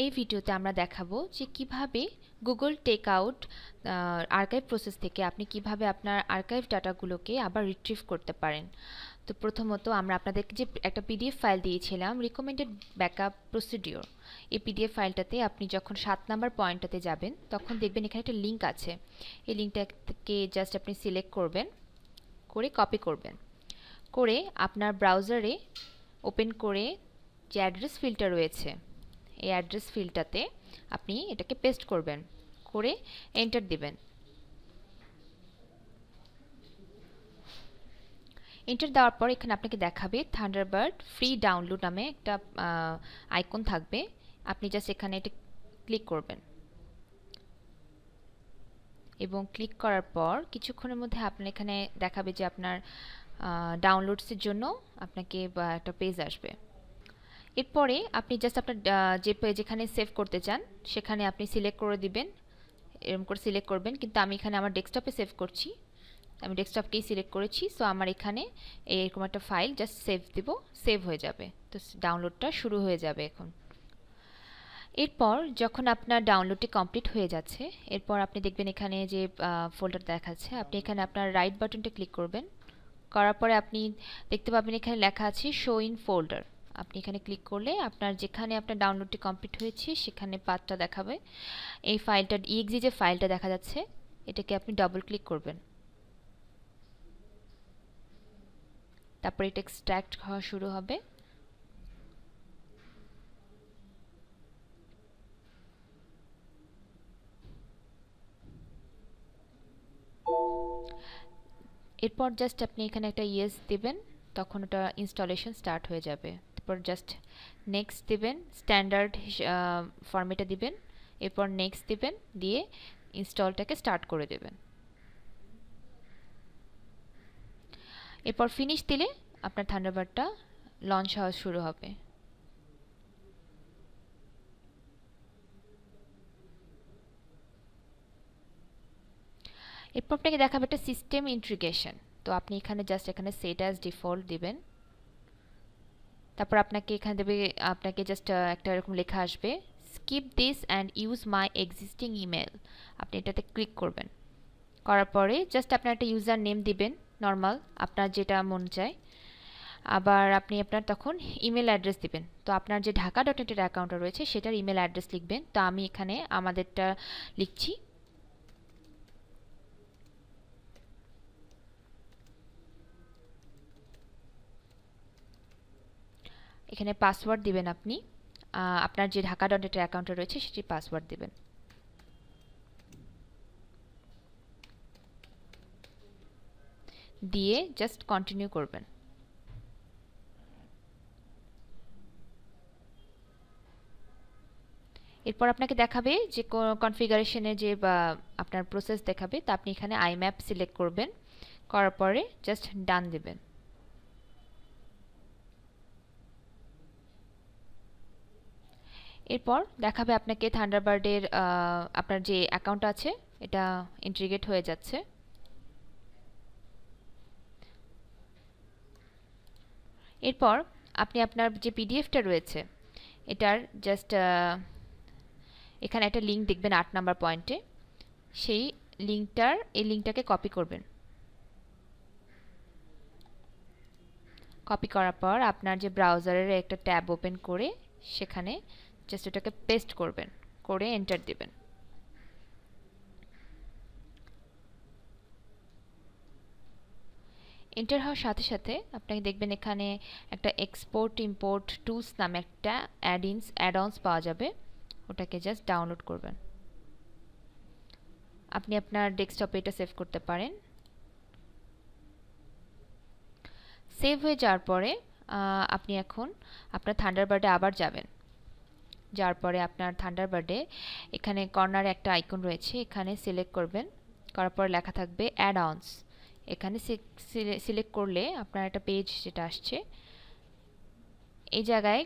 এই ভিডিওতে আমরা দেখাবো যে কিভাবে গুগল টেকআউট আর্কাইভ প্রসেস থেকে আপনি কিভাবে আপনার আর্কাইভ ডাটাগুলোকে আবার রিট্রিভ করতে পারেন। তো প্রথমত আমরা আপনাদেরকে যে একটা পিডিএফ ফাইল দিয়েছিলাম রিকমেন্ডেড ব্যাকআপ প্রসিডিওর, এই পিডিএফ ফাইলটাতে আপনি যখন 7 নাম্বার পয়েন্টটাতে যাবেন তখন দেখবেন এখানে একটা লিঙ্ক আছে। এই লিঙ্কটাকে জাস্ট আপনি সিলেক্ট করবেন, করে কপি করবেন, করে আপনার ব্রাউজারে ওপেন করে যে অ্যাড্রেস ফিল্ডটা রয়েছে এই অ্যাড্রেস ফিল্ডটাতে আপনি এটাকে পেস্ট করবেন, করে এন্টার দিবেন। এন্টার দেওয়ার পর এখানে আপনাকে দেখাবে থান্ডারবার্ড ফ্রি ডাউনলোড নামে একটা আইকন থাকবে। আপনি জাস্ট এখানে এটা ক্লিক করবেন এবং ক্লিক করার পর কিছুক্ষণের মধ্যে আপনার এখানে দেখাবে যে আপনার ডাউনলোডসের জন্য আপনাকে একটা পেজ আসবে। এরপরে আপনি জাস্ট আপনার যেখানে সেভ করতে চান সেখানে আপনি সিলেক্ট করে দিবেন, এরকম করে সিলেক্ট করবেন। কিন্তু আমি এখানে আমার ডেস্কটপে সেভ করছি, আমি ডেস্কটপকেই সিলেক্ট করেছি। সো আমার এখানে এরকম একটা ফাইল জাস্ট সেভ দিব, সেভ হয়ে যাবে। তো ডাউনলোডটা শুরু হয়ে যাবে এখন। এরপর যখন আপনার ডাউনলোডটি কমপ্লিট হয়ে যাচ্ছে, এরপর আপনি দেখবেন এখানে যে ফোল্ডার দেখাচ্ছে, আপনি এখানে আপনার রাইট বাটনটা ক্লিক করবেন। করার পরে আপনি দেখতে পাবেন এখানে লেখা আছে শো ইন ফোল্ডার। আপনি এখানে ক্লিক করলে আপনার যেখানে আপনার ডাউনলোডটি কমপ্লিট হয়েছে সেখানে পাথটা দেখাবে। এই ফাইলটা exe যে ফাইলটা দেখা যাচ্ছে এটাকে আপনি ডাবল ক্লিক করবেন, তারপর এটা এক্সট্রাক্ট হওয়া শুরু হবে। এরপর জাস্ট আপনি এখানে একটা ইয়েস দিবেন, তখন ওটা ইনস্টলেশন স্টার্ট হয়ে যাবে। তারপর জাস্ট নেক্সট দিবেন, স্ট্যান্ডার্ড ফরম্যাটে দিবেন, এরপর নেক্সট দিবেন, দিয়ে ইনস্টলটাকে স্টার্ট করে দেবেন। এরপর ফিনিশ দিলে আপনার থান্ডারবার্ডটা লঞ্চ হওয়া শুরু হবে। এরপর আপনাকে দেখাবে একটা সিস্টেম ইন্টিগ্রেশন। তো আপনি এখানে জাস্ট এখানে সেট অ্যাজ ডিফল্ট দিবেন। তারপর আপনাকে এখানে দেবে, আপনাকে জাস্ট একটা এরকম লেখা আসবে skip this and use my existing email. আপনি এটাতে ক্লিক করবেন, করার পরে জাস্ট আপনার একটা ইউজার নেম দিবেন, নর্মাল আপনার যেটা মন চায়। আবার আপনি আপনার তখন ইমেল অ্যাড্রেস দিবেন। তো আপনার যে ঢাকা.নেটের অ্যাকাউন্টটা রয়েছে সেটার ইমেল অ্যাড্রেস লিখবেন। তো আমি এখানে আমাদেরটা লিখছি। এখানে পাসওয়ার্ড দিবেন আপনি, আপনার যে ঢাকা.নেটের অ্যাকাউন্টটা রয়েছে সেটি পাসওয়ার্ড দিবেন। দিয়ে জাস্ট কন্টিনিউ করবেন। এরপর আপনাকে দেখাবে যে কনফিগারেশনে যে আপনার প্রসেস দেখাবে। তা আপনি এখানে আইম্যাপ সিলেক্ট করবেন, করার পরে জাস্ট ডান দিবেন। এরপর দেখাবে আপনাকে থান্ডারবার্ডের আপনার যে অ্যাকাউন্ট আছে এটা ইন্টিগ্রেট হয়ে যাচ্ছে। এরপর আপনি আপনার যে পিডিএফটা রয়েছে এটার জাস্ট এখানে একটা লিঙ্ক দেখবেন 8 নাম্বার পয়েন্টে, সেই লিঙ্কটাকে কপি করবেন। কপি করার পর আপনার যে ব্রাউজারের একটা ট্যাব ওপেন করে সেখানে জাস্ট এটাকে পেস্ট করবেন, করে এন্টার দিবেন। এন্টার হওয়ার সাথে সাথে আপনাকে দেখবেন এখানে একটা এক্সপোর্ট ইম্পোর্ট টুলস নামে একটা অ্যাড-অনস পাওয়া যাবে, ওটাকে জাস্ট ডাউনলোড করবেন। আপনি আপনার ডেস্কটপে এটা সেভ করতে পারেন। সেভ হয়ে যাওয়ার পরে আপনি এখন আপনার থান্ডারবার্ডে আবার যাবেন। যাওয়ার পরে আপনার থান্ডারবার্ডে এখানে কর্নারে একটা আইকন রয়েছে, এখানে সিলেক্ট করবেন, করার পর লেখা থাকবে অ্যাড-অনস। এখানে সিলেক্ট করলে আপনার একটা পেজ যেটা আসছে, এই জায়গায়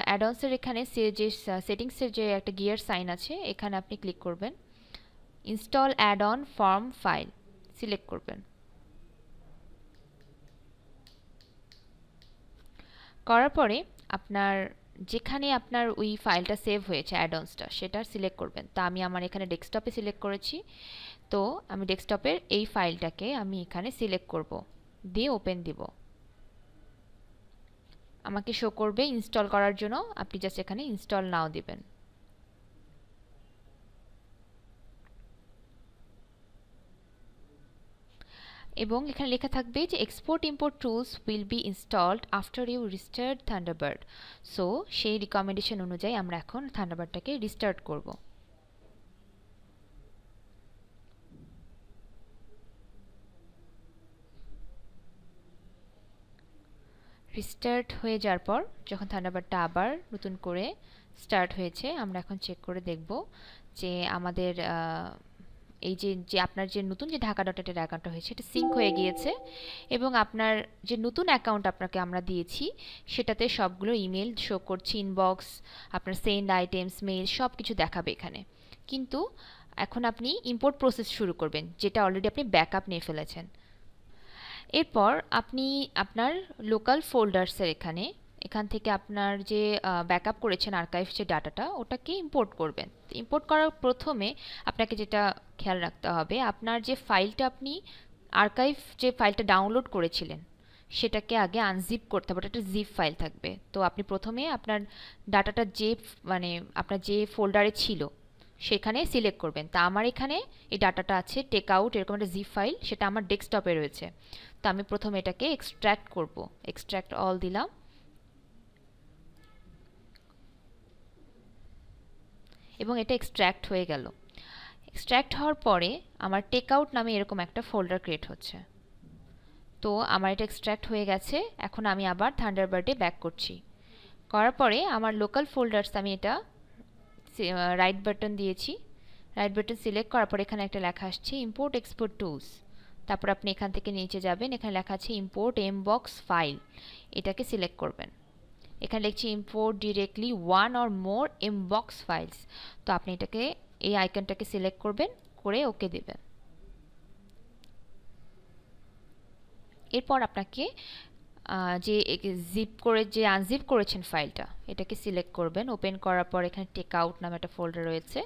অ্যাড-অনসের এখানে যে সেটিংসের যে একটা গিয়ার সাইন আছে এখানে আপনি ক্লিক করবেন, install add-on form file select করবেন। করার পরে আপনার যেখানে আপনার ওই ফাইলটা সেভ হয়েছে অ্যাডঅনসটা সেটা সিলেক্ট করবেন। তো আমি আমার এখানে ডেস্কটপে সিলেক্ট করেছি, তো আমি ডেস্কটপের এই ফাইলটাকে আমি এখানে সিলেক্ট করব, দিয়ে ওপেন দিব। আমাকে শো করবে ইনস্টল করার জন্য, আপনি জাস্ট এখানে ইনস্টল নাও দিবেন। এবং এখানে লেখা থাকবে যে export import tools will be installed after you restart Thunderbird. So সেই রিকমেন্ডেশন অনুযায়ী আমরা এখন থান্ডারবার্ডটাকে রিস্টার্ট করব। রিস্টার্ট হয়ে যাওয়ার পর যখন থান্ডারবার্ডটা আবার নতুন করে স্টার্ট হয়েছে, আমরা এখন চেক করে দেখব যে আমাদের এই যে আপনার যে নতুন যে ঢাকা.net অ্যাকাউন্টটা হয়েছে এটা সিঙ্ক হয়ে গিয়েছে, এবং আপনার যে নতুন অ্যাকাউন্ট আপনাকে আমরা দিয়েছি সেটাতে সবগুলো ইমেল শো করছে, ইনবক্স, আপনার সেন্ড আইটেমস, মেইল সব কিছু দেখাবে এখানে। কিন্তু এখন আপনি ইম্পোর্ট প্রসেস শুরু করবেন, যেটা অলরেডি আপনি ব্যাকআপ নিয়ে ফেলেছেন। এরপর আপনি আপনার লোকাল ফোল্ডার্সের এখান থেকে আপনার যে ব্যাকআপ করেছেন আর্কাইভ যে ডাটাটা ওটাকে ইম্পোর্ট করবেন। ইম্পোর্ট করার প্রথমে আপনাকে যেটা খেয়াল রাখতে হবে, আপনার যে ফাইলটা আপনি আর্কাইভ যে ফাইলটা ডাউনলোড করেছিলেন সেটাকে আগে আনজিপ করতে হবে, একটা জিপ ফাইল থাকবে। তো আপনি প্রথমে আপনার ডাটাটা যে মানে আপনার যে ফোল্ডারে ছিল সেখানে সিলেক্ট করবেন। তা আমার এখানে এই ডাটাটা আছে টেক আউট এরকম একটা জিপ ফাইল, সেটা আমার ডেস্কটপে রয়েছে। তো আমি প্রথমে এটাকে এক্সট্র্যাক্ট করব, এক্সট্র্যাক্ট অল দিলাম, এবং এটা এক্সট্র্যাক্ট হয়ে গেল। এক্সট্র্যাক্ট হওয়ার পরে আমার টেক আউট নামে এরকম একটা ফোল্ডার ক্রিয়েট হচ্ছে। তো আমার এটা এক্সট্র্যাক্ট হয়ে গেছে। এখন আমি আবার থান্ডারবার্ডে ব্যাক করছি। করার পরে আমার লোকাল ফোল্ডার্স আমি এটা রাইট বাটন দিয়েছি, রাইট বাটন সিলেক্ট করার পর এখানে একটা লেখা আসছে ইম্পোর্ট এক্সপোর্ট টুলস। তারপর আপনি এখান থেকে নিচে যাবেন, এখানে লেখা আছে ইম্পোর্ট এমবক্স ফাইল, এটাকে সিলেক্ট করবেন। এখানে লিখছি import directly one or more mbox files. তো আপনি এটাকে এই আইকনটাকে সিলেক্ট করবেন, করে ওকে দেবেন। এরপর আপনাকে যে জিপ করে যে আনজিপ করেছেন ফাইলটা এটাকে সিলেক্ট করবেন। ওপেন করার পর এখানে টেক আউট নামে একটা ফোল্ডার রয়েছে।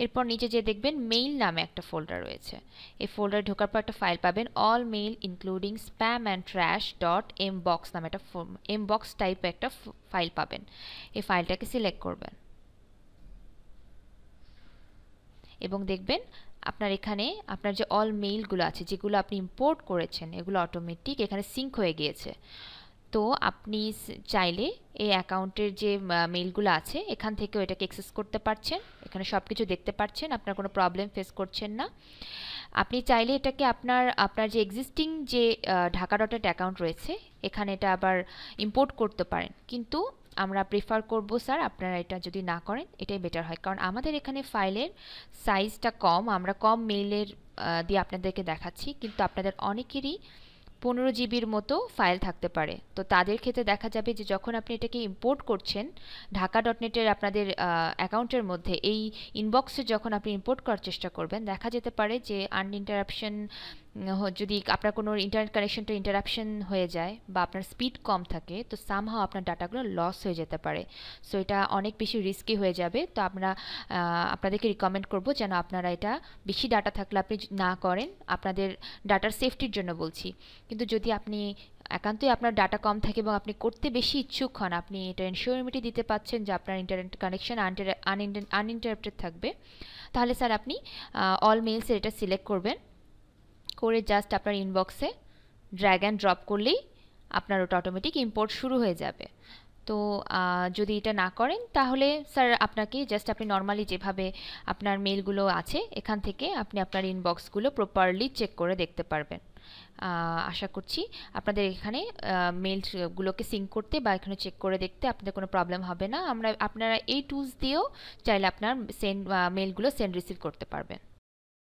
এরপর নিচে যে দেখবেন মেইল নামে একটা ফোল্ডার রয়েছে। এই ফোল্ডারে ঢোকার পর একটা ফাইল পাবেন, all mail including spam and trash dot mbox নামে একটা এমবক্স টাইপের একটা ফাইল পাবেন। এই ফাইলটাকে সিলেক্ট করবেন এবং দেখবেন আপনার এখানে আপনার যে অল মেইলগুলো আছে যেগুলো আপনি ইম্পোর্ট করেছেন এগুলো অটোমেটিক এখানে সিঙ্ক হয়ে গিয়েছে। তো আপনি চাইলে এই অ্যাকাউন্টের যে মেইলগুলো আছে এখান থেকেও এটাকে অ্যাক্সেস করতে পারছেন, এখানে সব কিছু দেখতে পাচ্ছেন, আপনার কোনো প্রবলেম ফেস করছেন না। আপনি চাইলে এটাকে আপনার যে এক্সিস্টিং যে ঢাকা.net অ্যাকাউন্ট রয়েছে এখানে এটা আবার ইম্পোর্ট করতে পারেন, কিন্তু আমরা প্রেফার করব স্যার আপনারা এটা যদি না করেন এটাই বেটার হয়, কারণ আমাদের এখানে ফাইলের সাইজটা কম, আমরা কম মেইলের দিয়ে আপনাদেরকে দেখাচ্ছি, কিন্তু আপনাদের অনেকেরই 15 জিবির মতো ফাইল থাকতে পারে। তো তাদের ক্ষেত্রে দেখা যাবে যে যখন আপনি এটাকে ইম্পোর্ট করছেন ঢাকা.net-এর আপনাদের অ্যাকাউন্টের মধ্যে এই ইনবক্সে যখন আপনি ইম্পোর্ট করার চেষ্টা করবেন দেখা যেতে পারে যে আনইন্টারাপশন, যদি আপনার কোনো ইন্টারনেট কানেকশনটা ইন্টারাপশন হয়ে যায় বা আপনার স্পিড কম থাকে তো সামহাও আপনার ডাটাগুলো লস হয়ে যেতে পারে। সো এটা অনেক বেশি রিস্কি হয়ে যাবে। তো আমরা আপনাদেরকে রিকমেন্ড করব যেন আপনারা এটা বেশি ডাটা থাকলে আপনি না করেন, আপনাদের ডাটার সেফটির জন্য বলছি। কিন্তু যদি আপনি একান্তই আপনার ডাটা কম থাকে এবং আপনি করতে বেশি ইচ্ছুক হন, আপনি এটা এনশিওরিটি দিতে পাচ্ছেন যে আপনার ইন্টারনেট কানেকশন আনইন্টারাপ্টেড থাকবে, তাহলে স্যার আপনি অল মেইলসের এটা সিলেক্ট করবেন, করে জাস্ট আপনার ইনবক্সে ড্র্যাগ অ্যান্ড ড্রপ করলেই আপনার ওটা অটোমেটিক ইম্পোর্ট শুরু হয়ে যাবে। তো যদি এটা না করেন তাহলে স্যার আপনাকে জাস্ট আপনি নর্মালি যেভাবে আপনার মেইলগুলো আছে এখান থেকে আপনি আপনার ইনবক্সগুলো প্রপারলি চেক করে দেখতে পারবেন। আশা করছি আপনাদের এখানে মেইলগুলোকে সিঙ্ক করতে বা এখানে চেক করে দেখতে আপনাদের কোনো প্রবলেম হবে না। আপনারা এই টুলস দিয়েও চাইলে আপনার মেইলগুলো সেন্ড রিসিভ করতে পারবেন।